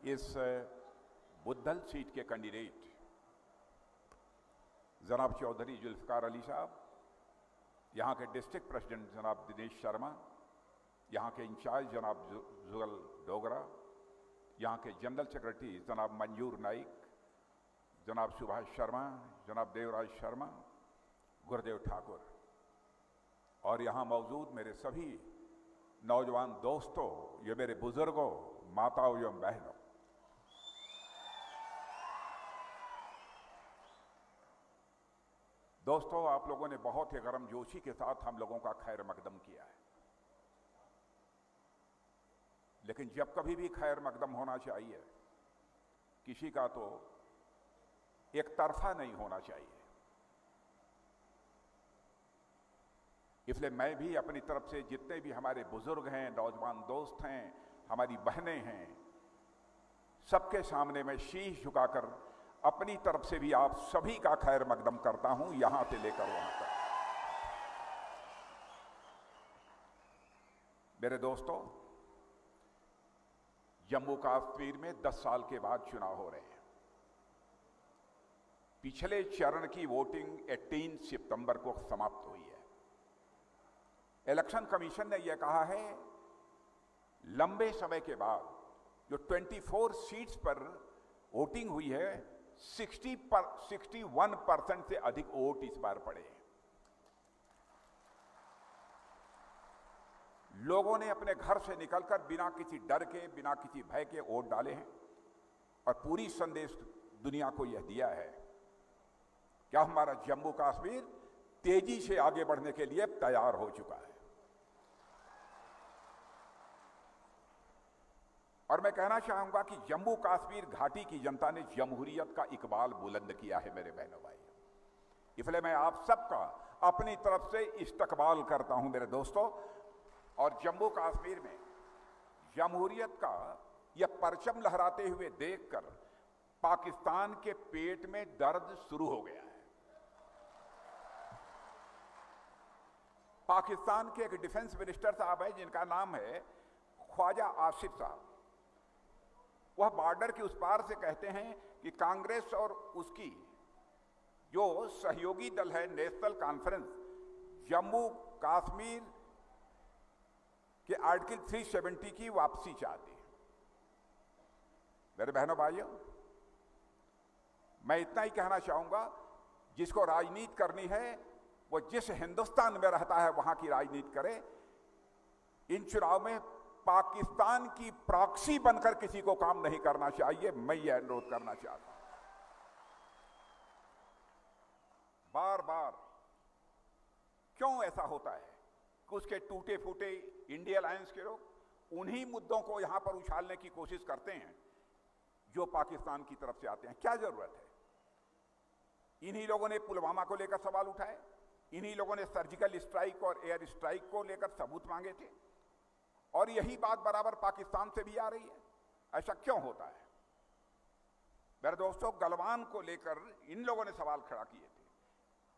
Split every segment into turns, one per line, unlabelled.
इस बुद्धल सीट के कैंडिडेट जनाब चौधरी जुल्फकार अली साहब, यहाँ के डिस्ट्रिक्ट प्रेसिडेंट जनाब दिनेश शर्मा, यहाँ के इंचार्ज जनाब जुगल डोगरा, यहाँ के जनरल सेक्रेटरी जनाब मंजूर नाइक, जनाब सुभाष शर्मा, जनाब देवराज शर्मा, गुरुदेव ठाकुर और यहाँ मौजूद मेरे सभी नौजवान दोस्तों, ये मेरे बुजुर्गों, माताओं एवं बहनों, दोस्तों, आप लोगों ने बहुत ही गर्मजोशी के साथ हम लोगों का खैर मकदम किया है। लेकिन जब कभी भी खैर मकदम होना चाहिए, किसी का तो एक तरफा नहीं होना चाहिए। इसलिए मैं भी अपनी तरफ से जितने भी हमारे बुजुर्ग हैं, नौजवान दोस्त हैं, हमारी बहनें हैं, सबके सामने मैं शीश झुकाकर अपनी तरफ से भी आप सभी का खैर मकदम करता हूं, यहां से लेकर वहां तक। मेरे दोस्तों, जम्मू कश्मीर में 10 साल के बाद चुनाव हो रहे हैं। पिछले चरण की वोटिंग 18 सितंबर को समाप्त हुई है। इलेक्शन कमीशन ने यह कहा है, लंबे समय के बाद जो 24 सीट्स पर वोटिंग हुई है, 61% से अधिक वोट इस बार पड़े हैं। लोगों ने अपने घर से निकलकर बिना किसी डर के, बिना किसी भय के वोट डाले हैं और पूरी संदेश दुनिया को यह दिया है कि हमारा जम्मू कश्मीर तेजी से आगे बढ़ने के लिए तैयार हो चुका है। और मैं कहना चाहूंगा कि जम्मू कश्मीर घाटी की जनता ने जमहूरियत का इकबाल बुलंद किया है मेरे बहनों भाई। इसलिए मैं आप सबका अपनी तरफ से इस्तकबाल करता हूं मेरे दोस्तों। और जम्मू कश्मीर में जमहूरियत का यह परचम लहराते हुए देखकर पाकिस्तान के पेट में दर्द शुरू हो गया है। पाकिस्तान के एक डिफेंस मिनिस्टर साहब है जिनका नाम है ख्वाजा आसिफ साहब। वह बॉर्डर के उस पार से कहते हैं कि कांग्रेस और उसकी जो सहयोगी दल है नेशनल कॉन्फ्रेंस, जम्मू कश्मीर के आर्टिकल 370 की वापसी चाहती है। मेरे बहनों भाइयों, मैं इतना ही कहना चाहूंगा, जिसको राजनीति करनी है वो जिस हिंदुस्तान में रहता है वहां की राजनीति करे। इन चुनाव में पाकिस्तान की प्रॉक्सी बनकर किसी को काम नहीं करना चाहिए, मैं यह अनुरोध करना चाहता हूं। बार बार क्यों ऐसा होता है कि उसके टूटे फूटे इंडिया अलायंस के लोग उन्हीं मुद्दों को यहां पर उछालने की कोशिश करते हैं जो पाकिस्तान की तरफ से आते हैं। क्या जरूरत है? इन्हीं लोगों ने पुलवामा को लेकर सवाल उठाए, इन्हीं लोगों ने सर्जिकल स्ट्राइक और एयर स्ट्राइक को लेकर सबूत मांगे थे, और यही बात बराबर पाकिस्तान से भी आ रही है। ऐसा क्यों होता है? मेरे दोस्तों, गलवान को लेकर इन लोगों ने सवाल खड़ा किए थे।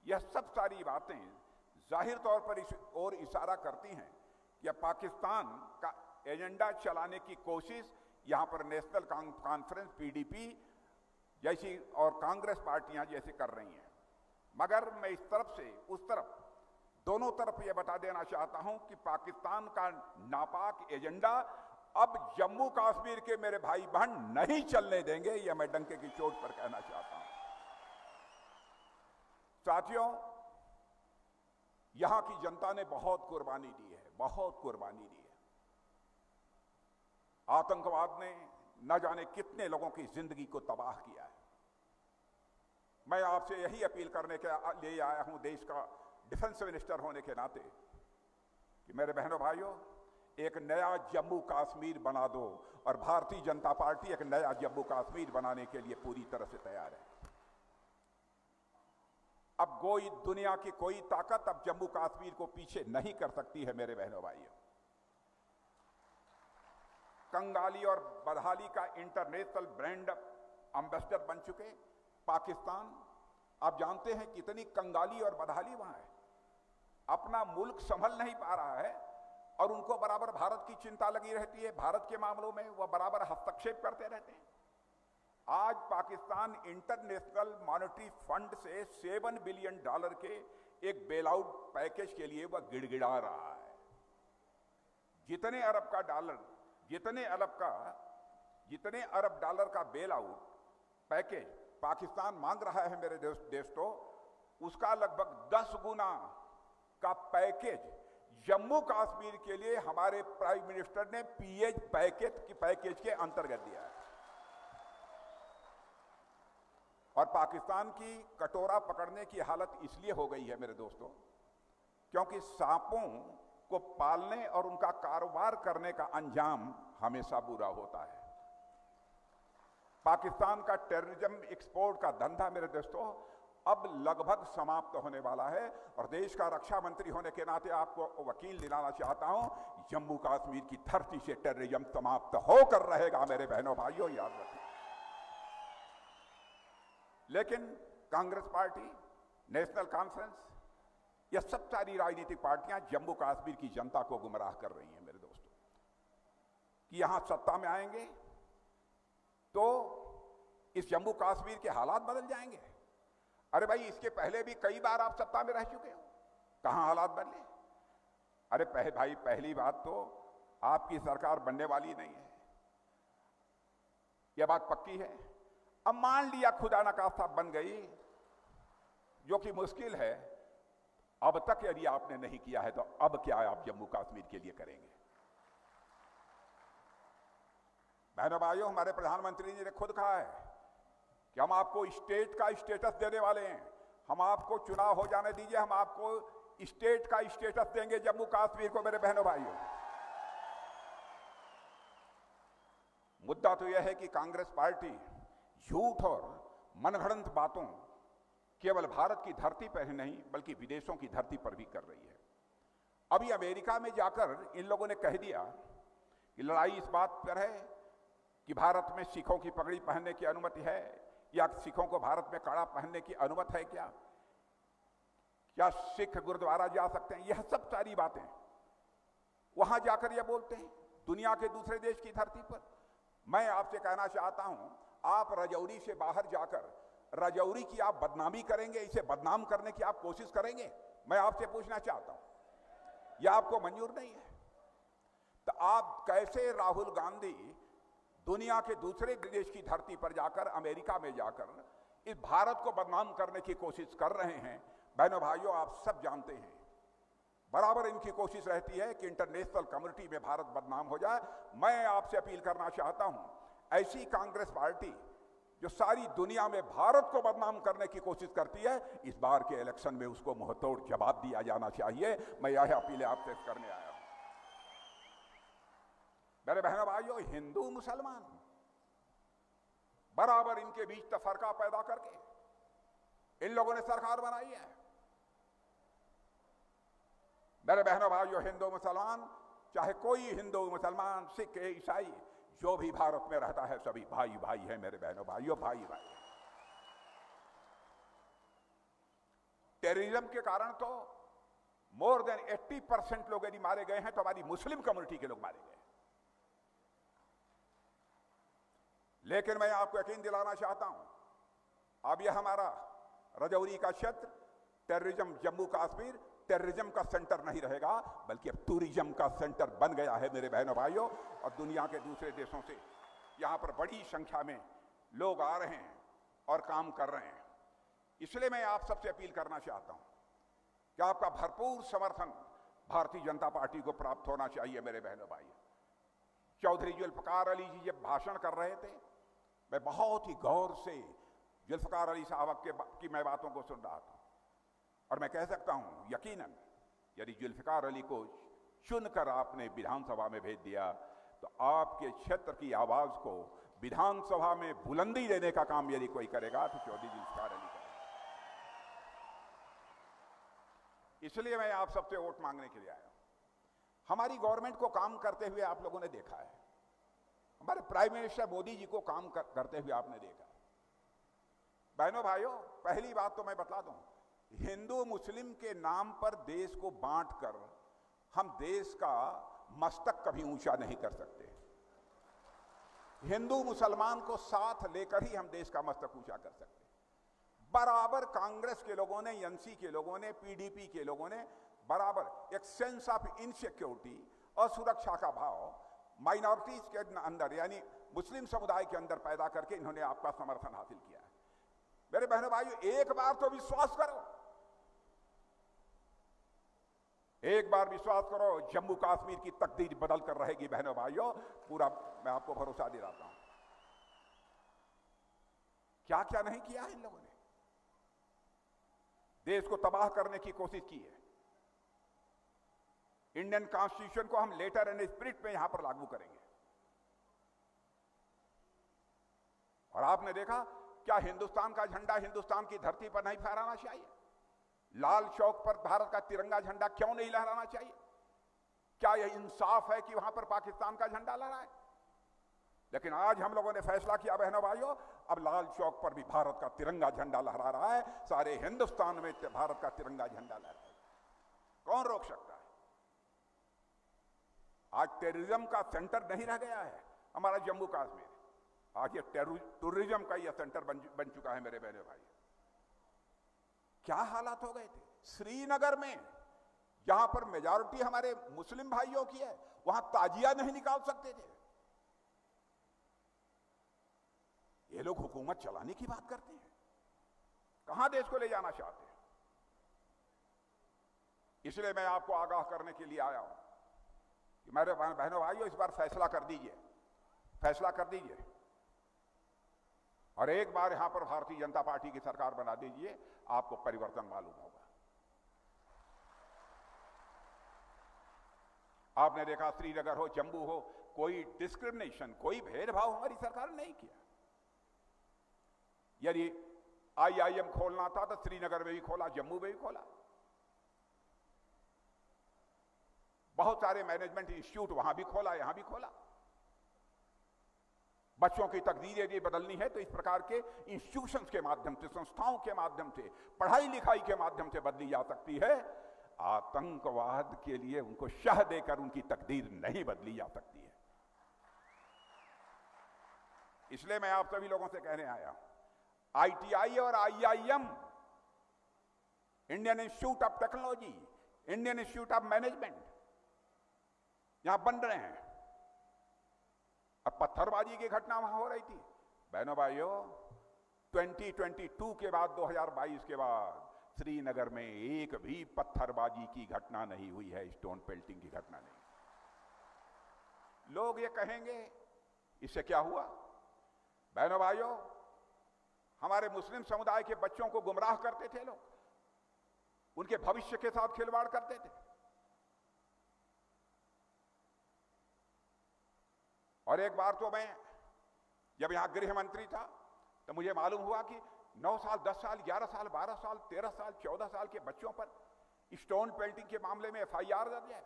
यह सब सारी बातें जाहिर तौर पर इस ओर इशारा करती हैं कि पाकिस्तान का एजेंडा चलाने की कोशिश यहां पर नेशनल कॉन्फ्रेंस, पीडीपी जैसी और कांग्रेस पार्टियां जैसे कर रही हैं। मगर मैं इस तरफ से उस तरफ, दोनों तरफ यह बता देना चाहता हूं कि पाकिस्तान का नापाक एजेंडा अब जम्मू कश्मीर के मेरे भाई बहन नहीं चलने देंगे। यह मैं डंके की चोट पर कहना चाहता हूं। साथियों, यहां की जनता ने बहुत कुर्बानी दी है, बहुत कुर्बानी दी है। आतंकवाद ने न जाने कितने लोगों की जिंदगी को तबाह किया है। मैं आपसे यही अपील करने के लिए आया हूं, देश का डिफेंस मिनिस्टर होने के नाते, कि मेरे बहनों भाइयों, एक नया जम्मू कश्मीर बना दो। और भारतीय जनता पार्टी एक नया जम्मू कश्मीर बनाने के लिए पूरी तरह से तैयार है। अब कोई दुनिया की कोई ताकत अब जम्मू कश्मीर को पीछे नहीं कर सकती है मेरे बहनों भाइयों। कंगाली और बदहाली का इंटरनेशनल ब्रांड एम्बेसडर बन चुके पाकिस्तान। आप जानते हैं कितनी कंगाली और बदहाली वहां है। अपना मुल्क संभल नहीं पा रहा है और उनको बराबर भारत की चिंता लगी रहती है, भारत के मामलों में वह बराबर हस्तक्षेप करते रहते हैं। आज पाकिस्तान इंटरनेशनल मॉनेटरी फंड से $7 बिलियन के एक बेल आउट पैकेज के लिए वह गिड़गिड़ा रहा है। जितने अरब डॉलर का बेल आउट पैकेज पाकिस्तान मांग रहा है मेरे दोस्तों, उसका लगभग 10 गुना का पैकेज जम्मू कश्मीर के लिए हमारे प्राइम मिनिस्टर ने पीएच पैकेज के अंतर्गत दिया है। और पाकिस्तान की कटोरा पकड़ने की हालत इसलिए हो गई है मेरे दोस्तों, क्योंकि सांपों को पालने और उनका कारोबार करने का अंजाम हमेशा बुरा होता है। पाकिस्तान का टेररिज्म एक्सपोर्ट का धंधा मेरे दोस्तों अब लगभग समाप्त होने वाला है। और देश का रक्षा मंत्री होने के नाते आपको वकील दिलाना चाहता हूं, जम्मू कश्मीर की धरती से टेररिज्म समाप्त होकर रहेगा मेरे बहनों भाइयों, याद रखें। लेकिन कांग्रेस पार्टी, नेशनल कॉन्फ्रेंस, यह सब सारी राजनीतिक पार्टियां जम्मू कश्मीर की जनता को गुमराह कर रही हैं मेरे दोस्तों, कि यहां सत्ता में आएंगे तो इस जम्मू कश्मीर के हालात बदल जाएंगे। अरे भाई, इसके पहले भी कई बार आप सत्ता में रह चुके हो, कहां हालात बदले? अरे भाई, पहली बात तो आपकी सरकार बनने वाली नहीं है, यह बात पक्की है। अब मान लिया खुदा न खास्ता बन गई, जो कि मुश्किल है, अब तक यदि आपने नहीं किया है तो अब क्या आप जम्मू कश्मीर के लिए करेंगे? बहनों भाइयों, हमारे प्रधानमंत्री जी ने खुद कहा है कि हम आपको स्टेट का स्टेटस देने वाले हैं। हम आपको चुनाव हो जाने दीजिए, हम आपको स्टेट का स्टेटस देंगे जम्मू कश्मीर को। मेरे बहनों भाइयों, मुद्दा तो यह है कि कांग्रेस पार्टी झूठ और मनगढ़ंत बातों केवल भारत की धरती पर ही नहीं बल्कि विदेशों की धरती पर भी कर रही है। अभी अमेरिका में जाकर इन लोगों ने कह दिया कि लड़ाई इस बात पर है कि भारत में सिखों की पगड़ी पहनने की अनुमति है या सिखों को भारत में कड़ा पहनने की अनुमति है, क्या सिख गुरुद्वारा जा सकते हैं? यह सब सारी बातें वहां जाकर यह बोलते हैं दुनिया के दूसरे देश की धरती पर। मैं आपसे कहना चाहता हूं, आप रजौरी से बाहर जाकर रजौरी की आप बदनामी करेंगे, इसे बदनाम करने की आप कोशिश करेंगे? मैं आपसे पूछना चाहता हूं, यह आपको मंजूर नहीं है? तो आप कैसे राहुल गांधी दुनिया के दूसरे देश की धरती पर जाकर, अमेरिका में जाकर इस भारत को बदनाम करने की कोशिश कर रहे हैं? बहनों भाइयों, आप सब जानते हैं बराबर इनकी कोशिश रहती है कि इंटरनेशनल कम्युनिटी में भारत बदनाम हो जाए। मैं आपसे अपील करना चाहता हूं, ऐसी कांग्रेस पार्टी जो सारी दुनिया में भारत को बदनाम करने की कोशिश करती है, इस बार के इलेक्शन में उसको मुंहतोड़ जवाब दिया जाना चाहिए। मैं यह अपील आपसे करने आया हूं। मेरे बहनों भाइयों, हिंदू मुसलमान बराबर इनके बीच तफरका पैदा करके इन लोगों ने सरकार बनाई है। मेरे बहनों भाइयों, हिंदू मुसलमान, चाहे कोई हिंदू मुसलमान, सिख ईसाई, जो भी भारत में रहता है, सभी भाई भाई है मेरे बहनों भाइयों, भाई भाई। टेररिज्म के कारण तो मोर देन 80% लोग यदि मारे गए हैं तो हमारी मुस्लिम कम्युनिटी के लोग मारे गए। लेकिन मैं आपको यकीन दिलाना चाहता हूं, अब यह हमारा रजौरी का क्षेत्र टेररिज्म, जम्मू कश्मीर टेररिज्म का सेंटर नहीं रहेगा, बल्कि अब टूरिज्म का सेंटर बन गया है मेरे बहनों भाइयों। और दुनिया के दूसरे देशों से यहां पर बड़ी संख्या में लोग आ रहे हैं और काम कर रहे हैं। इसलिए मैं आप सबसे अपील करना चाहता हूं कि आपका भरपूर समर्थन भारतीय जनता पार्टी को प्राप्त होना चाहिए मेरे बहनों भाइयों। चौधरी जुल्फकार अली जी जब भाषण कर रहे थे, मैं बहुत ही गौर से जुल्फकार अली साहब की मैं बातों को सुन रहा था, और मैं कह सकता हूं यकीनन यदि जुल्फकार अली को चुनकर आपने विधानसभा में भेज दिया तो आपके क्षेत्र की आवाज को विधानसभा में बुलंदी देने का काम यदि कोई करेगा तो चौधरी जुल्फकार अली करेगा। इसलिए मैं आप सबसे वोट मांगने के लिए आया हूं। हमारी गवर्नमेंट को काम करते हुए आप लोगों ने देखा है, हमारे प्राइम मिनिस्टर मोदी जी को काम करते हुए आपने देखा। बहनों भाइयों, पहली बात तो मैं बता दूं, हिंदू मुस्लिम के नाम पर देश को बांटकर हम देश का मस्तक कभी ऊंचा नहीं कर सकते। हिंदू मुसलमान को साथ लेकर ही हम देश का मस्तक ऊंचा कर सकते हैं। बराबर कांग्रेस के लोगों ने, एनसी के लोगों ने, पीडीपी के लोगों ने बराबर एक सेंस ऑफ इनसिक्योरिटी, असुरक्षा का भाव माइनॉरिटीज के अंदर यानी मुस्लिम समुदाय के अंदर पैदा करके इन्होंने आपका समर्थन हासिल किया है। मेरे बहनों भाइयों, एक बार तो विश्वास करो, एक बार विश्वास करो, जम्मू कश्मीर की तकदीर बदल कर रहेगी बहनों भाइयों, पूरा मैं आपको भरोसा दिलाता हूं। क्या क्या नहीं किया है इन लोगों ने, देश को तबाह करने की कोशिश की है। इंडियन कॉन्स्टिट्यूशन को हम लेटर एंड स्पिरिट में यहां पर लागू करेंगे। और आपने देखा, क्या हिंदुस्तान का झंडा हिंदुस्तान की धरती पर नहीं फहराना चाहिए? लाल चौक पर भारत का तिरंगा झंडा क्यों नहीं लहराना चाहिए? क्या यह इंसाफ है कि वहां पर पाकिस्तान का झंडा लहराए? लेकिन आज हम लोगों ने फैसला किया बहनों भाइयों, अब लाल चौक पर भी भारत का तिरंगा झंडा लहरा रहा है, सारे हिंदुस्तान में भारत का तिरंगा झंडा लहरा है। कौन रोक सकता है? आज टेररिज्म का सेंटर नहीं रह गया है हमारा जम्मू कश्मीर, आज ये टूरिज्म का यह सेंटर बन चुका है मेरे बहनों भाई। क्या हालात हो गए थे श्रीनगर में, जहां पर मेजॉरिटी हमारे मुस्लिम भाइयों की है, वहां ताजिया नहीं निकाल सकते थे। ये लोग हुकूमत चलाने की बात करते हैं, कहां देश को ले जाना चाहते हैं? इसलिए मैं आपको आगाह करने के लिए आया हूं कि मेरे बहनों भाइयों, इस बार फैसला कर दीजिए, फैसला कर दीजिए और एक बार यहां पर भारतीय जनता पार्टी की सरकार बना दीजिए, आपको परिवर्तन मालूम होगा। आपने देखा श्रीनगर हो, जम्मू हो, कोई डिस्क्रिमिनेशन, कोई भेदभाव हमारी सरकार ने नहीं किया। यदि आईआईएम खोलना था तो श्रीनगर में भी खोला, जम्मू में भी खोला। बहुत सारे मैनेजमेंट इंस्टीट्यूट वहां भी खोला, यहां भी खोला। बच्चों की तकदीर यदि बदलनी है तो इस प्रकार के इंस्टीट्यूशंस के माध्यम से, संस्थाओं के माध्यम से, पढ़ाई लिखाई के माध्यम से बदली जा सकती है। आतंकवाद के लिए उनको शह देकर उनकी तकदीर नहीं बदली जा सकती है। इसलिए मैं आप सभी लोगों से कहने आया हूं, आईटीआई और IIM, Indian institute of technology, Indian institute of management, यहां बन रहे हैं। अब पत्थरबाजी की घटना वहां हो रही थी बहनों भाइयों, 2022 के बाद, 2022 के बाद श्रीनगर में एक भी पत्थरबाजी की घटना नहीं हुई है, स्टोन पेल्टिंग की घटना नहीं। लोग ये कहेंगे इससे क्या हुआ? बहनों भाइयों, हमारे मुस्लिम समुदाय के बच्चों को गुमराह करते थे लोग, उनके भविष्य के साथ खिलवाड़ करते थे। और एक बार तो मैं जब यहां गृह मंत्री था तो मुझे मालूम हुआ कि 9 साल, 10 साल, 11 साल, 12 साल, 13 साल, 14 साल के बच्चों पर स्टोन पेल्टिंग के मामले में एफआईआर दर्ज है।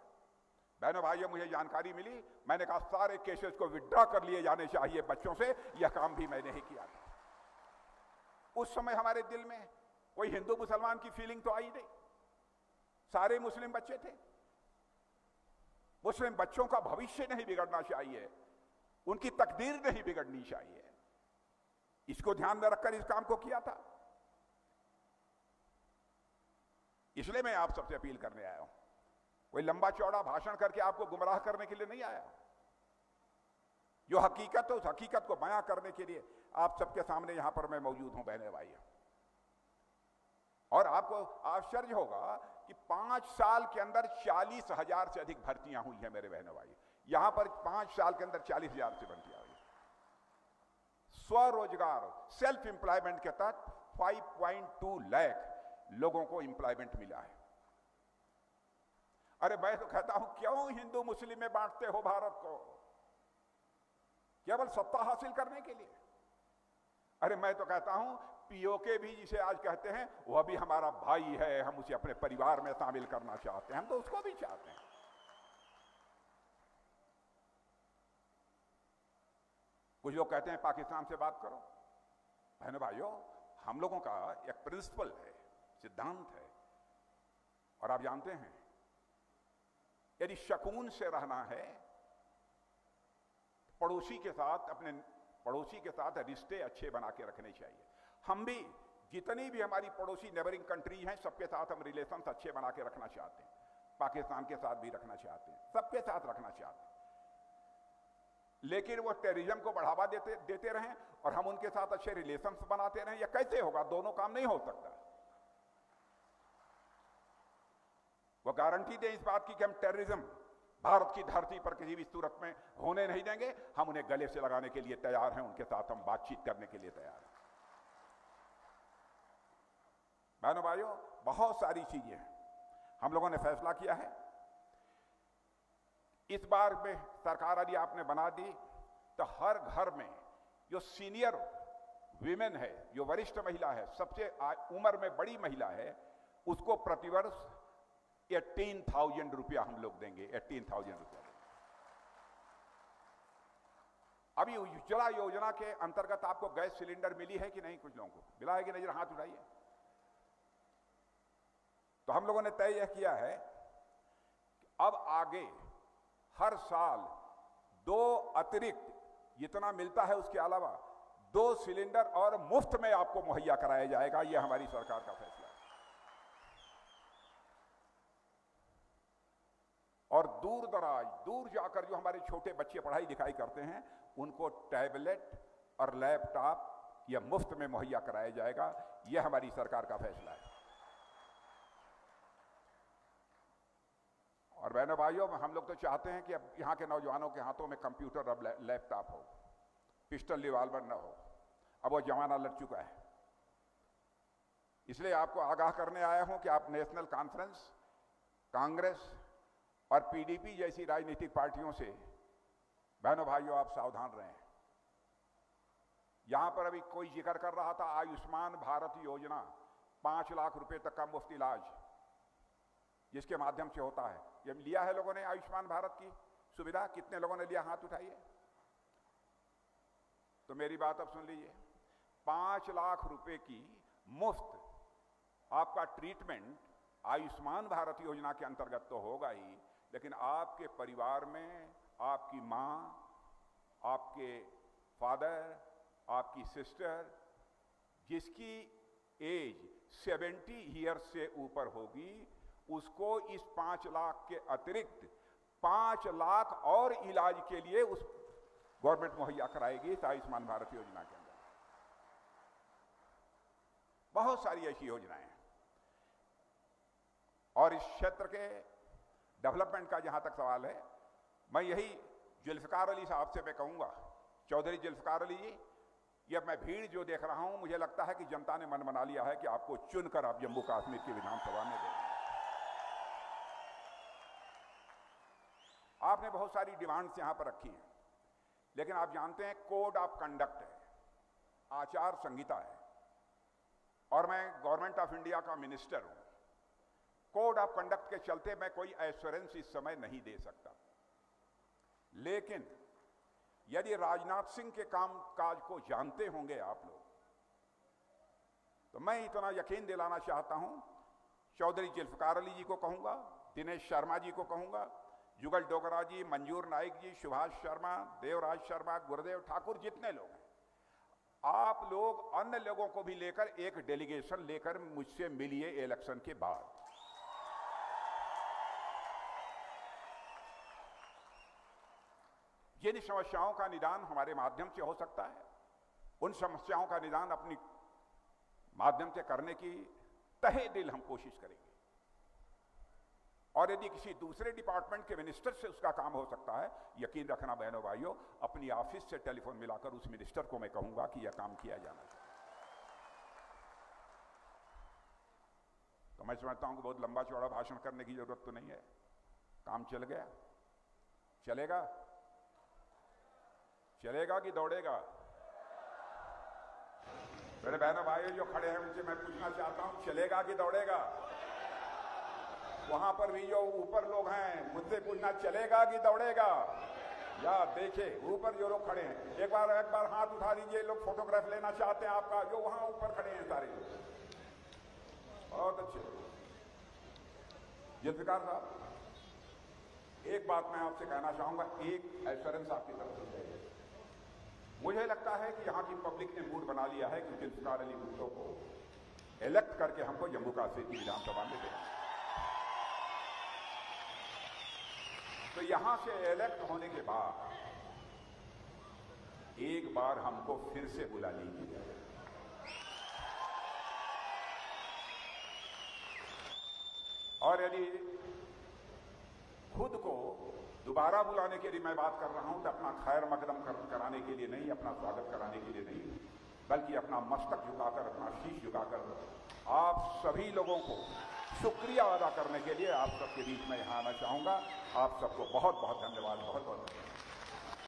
बहनों भाइयों, मुझे जानकारी मिली, मैंने कहा सारे केसेस को विड्रॉ कर लिए जाने चाहिए बच्चों से, यह काम भी मैंने ही किया था। उस समय हमारे दिल में कोई हिंदू मुसलमान की फीलिंग तो आई नहीं, सारे मुस्लिम बच्चे थे। मुस्लिम बच्चों का भविष्य नहीं बिगड़ना चाहिए, उनकी तकदीर नहीं बिगड़नी चाहिए, इसको ध्यान में रखकर इस काम को किया था। इसलिए मैं आप सबसे अपील करने आया हूं, कोई लंबा चौड़ा भाषण करके आपको गुमराह करने के लिए नहीं आया। जो हकीकत है उस हकीकत को बयां करने के लिए आप सबके सामने यहां पर मैं मौजूद हूं बहने भाई। और आपको आश्चर्य होगा कि 5 साल के अंदर 40,000 से अधिक भर्तियां हुई हैं मेरे बहनों भाई। यहां पर 5 साल के अंदर 40,000 से भर्तियां हुई। स्वरोजगार, सेल्फ एम्प्लॉयमेंट के तहत 5.2 लाख लोगों को एम्प्लॉयमेंट मिला है। अरे मैं तो कहता हूं, क्यों हिंदू मुस्लिम में बांटते हो भारत को, केवल सत्ता हासिल करने के लिए? अरे मैं तो कहता हूं, पीओके भी जिसे आज कहते हैं, वह भी हमारा भाई है, हम उसे अपने परिवार में शामिल करना चाहते हैं, हम तो उसको भी चाहते हैं। कुछ लोग कहते हैं पाकिस्तान से बात करो। बहनों भाइयों, हम लोगों का एक प्रिंसिपल है, सिद्धांत है, और आप जानते हैं यदि शकून से रहना है, पड़ोसी के साथ, अपने पड़ोसी के साथ रिश्ते अच्छे बना के रखने चाहिए। हम भी जितनी भी हमारी पड़ोसी नेबरिंग कंट्री हैं, सबके साथ हम रिलेशंस अच्छे बना के रखना चाहते हैं। पाकिस्तान के साथ भी रखना चाहते हैं, सबके साथ रखना चाहते हैं। लेकिन वो टेररिज्म को बढ़ावा देते रहें और हम उनके साथ अच्छे रिलेशंस बनाते रहें, यह कैसे होगा? दोनों काम नहीं हो सकता। वो गारंटी दें इस बात की कि हम टेररिज्म भारत की धरती पर किसी भी सूरत में होने नहीं देंगे, हम उन्हें गले से लगाने के लिए तैयार हैं, उनके साथ हम बातचीत करने के लिए तैयार हैं। बहनों भाइयों, बहुत सारी चीजें हैं। हम लोगों ने फैसला किया है, इस बार में सरकार यदि आपने बना दी तो हर घर में जो सीनियर विमेन है, जो वरिष्ठ महिला है, सबसे उम्र में बड़ी महिला है, उसको प्रतिवर्ष 18,000 रुपया हम लोग देंगे। 18,000 रुपया। अभी उज्ज्वला योजना के अंतर्गत आपको गैस सिलेंडर मिली है कि नहीं? कुछ लोगों को मिला है कि नहीं? हाथ उठाइए। तो हम लोगों ने तय यह किया है कि अब आगे हर साल 2 अतिरिक्त जितना मिलता है उसके अलावा 2 सिलेंडर और मुफ्त में आपको मुहैया कराया जाएगा। यह हमारी सरकार का फैसला है। और दूर दराज, दूर जाकर जो हमारे छोटे बच्चे पढ़ाई लिखाई करते हैं, उनको टैबलेट और लैपटॉप यह मुफ्त में मुहैया कराया जाएगा। यह हमारी सरकार का फैसला है। और बहनों भाइयों, हम लोग तो चाहते हैं कि अब यहाँ के नौजवानों के हाथों में कंप्यूटर और लैपटॉप हो, पिस्टल रिवॉल्वर न हो। अब वो जमाना लग चुका है। इसलिए आपको आगाह करने आया हूं कि आप नेशनल कॉन्फ्रेंस, कांग्रेस और पीडीपी जैसी राजनीतिक पार्टियों से बहनों भाइयों आप सावधान रहें। यहां पर अभी कोई जिक्र कर रहा था आयुष्मान भारत योजना, 5 लाख रुपए तक का मुफ्त इलाज जिसके माध्यम से होता है। ये लिया है लोगों ने आयुष्मान भारत की सुविधा? कितने लोगों ने लिया? हाथ उठाइए। तो मेरी बात अब सुन लीजिए। 5 लाख रुपए की मुफ्त आपका ट्रीटमेंट आयुष्मान भारत योजना के अंतर्गत तो होगा ही, लेकिन आपके परिवार में आपकी मां, आपके फादर, आपकी सिस्टर जिसकी एज 70 ईयर्स से ऊपर होगी, उसको इस 5 लाख के अतिरिक्त 5 लाख और इलाज के लिए उस गवर्नमेंट मुहैया कराएगी इस आयुष्मान भारत योजना के अंदर। बहुत सारी ऐसी योजनाएं हैं। और इस क्षेत्र के डेवलपमेंट का जहां तक सवाल है, मैं यही जुल्फिकार अली साहब से मैं कहूंगा, चौधरी जुल्फिकार अली जी, ये मैं भीड़ जो देख रहा हूं, मुझे लगता है कि जनता ने मन बना लिया है कि आपको चुनकर आप जम्मू कश्मीर की विधानसभा में देंगे। आपने बहुत सारी डिमांड्स यहां पर रखी हैं, लेकिन आप जानते हैं कोड ऑफ कंडक्ट है, आचार संहिता है, और मैं गवर्नमेंट ऑफ इंडिया का मिनिस्टर हूं। कोड ऑफ कंडक्ट के चलते मैं कोई एश्योरेंस इस समय नहीं दे सकता, लेकिन यदि राजनाथ सिंह के काम काज को जानते होंगे आप लोग, तो मैं इतना यकीन दिलाना चाहता हूं, चौधरी जुल्फिकार अली जी को कहूंगा, दिनेश शर्मा जी को कहूंगा, जुगल डोगरा जी, मंजूर नाइक जी, सुभाष शर्मा, देवराज शर्मा, गुरुदेव ठाकुर, जितने लोग हैं, आप लोग अन्य लोगों को भी लेकर एक डेलीगेशन लेकर मुझसे मिलिए इलेक्शन के बाद। जिन समस्याओं का निदान हमारे माध्यम से हो सकता है, उन समस्याओं का निदान अपनी माध्यम से करने की तहे दिल हम कोशिश करेंगे। और यदि किसी दूसरे डिपार्टमेंट के मिनिस्टर से उसका काम हो सकता है, यकीन रखना बहनों भाइयों, अपनी ऑफिस से टेलीफोन मिलाकर उस मिनिस्टर को मैं कहूंगा कि यह काम किया जाना चाहिए। तो मैं समझता हूं कि बहुत लंबा चौड़ा भाषण करने की जरूरत तो नहीं है। काम चल गया, चलेगा, चलेगा कि दौड़ेगा? मेरे बहनों भाइयों जो खड़े हैं उनसे मैं पूछना चाहता हूं, चलेगा कि दौड़ेगा? वहां पर भी जो ऊपर लोग हैं मुझसे पूछना, चलेगा कि दौड़ेगा? या देखिए ऊपर जो लोग खड़े हैं, एक बार हाथ उठा दीजिए, लोग फोटोग्राफ लेना चाहते हैं आपका, जो वहां ऊपर खड़े हैं सारे। बहुत अच्छे। जुल्फिकार साहब, एक बात मैं आपसे कहना चाहूंगा, एक एश्योरेंस आपकी तरफ से चाहिए। मुझे लगता है कि यहां की पब्लिक ने मूड बना लिया है कि जुल्फिकार अली भुट्टो को इलेक्ट करके हमको जम्मू कश्मीर की विधानसभा में देना। तो यहां से इलेक्ट होने के बाद एक बार हमको फिर से बुला लीजिए। और यदि खुद को दोबारा बुलाने के लिए मैं बात कर रहा हूं तो अपना खैर मकदम कराने के लिए नहीं, अपना स्वागत कराने के लिए नहीं, बल्कि अपना मस्तक झुकाकर, अपना शीश झुकाकर आप सभी लोगों को शुक्रिया अदा करने के लिए आप सबके बीच में यहां आना चाहूंगा। आप सबको बहुत बहुत धन्यवाद, बहुत बहुत धन्यवाद।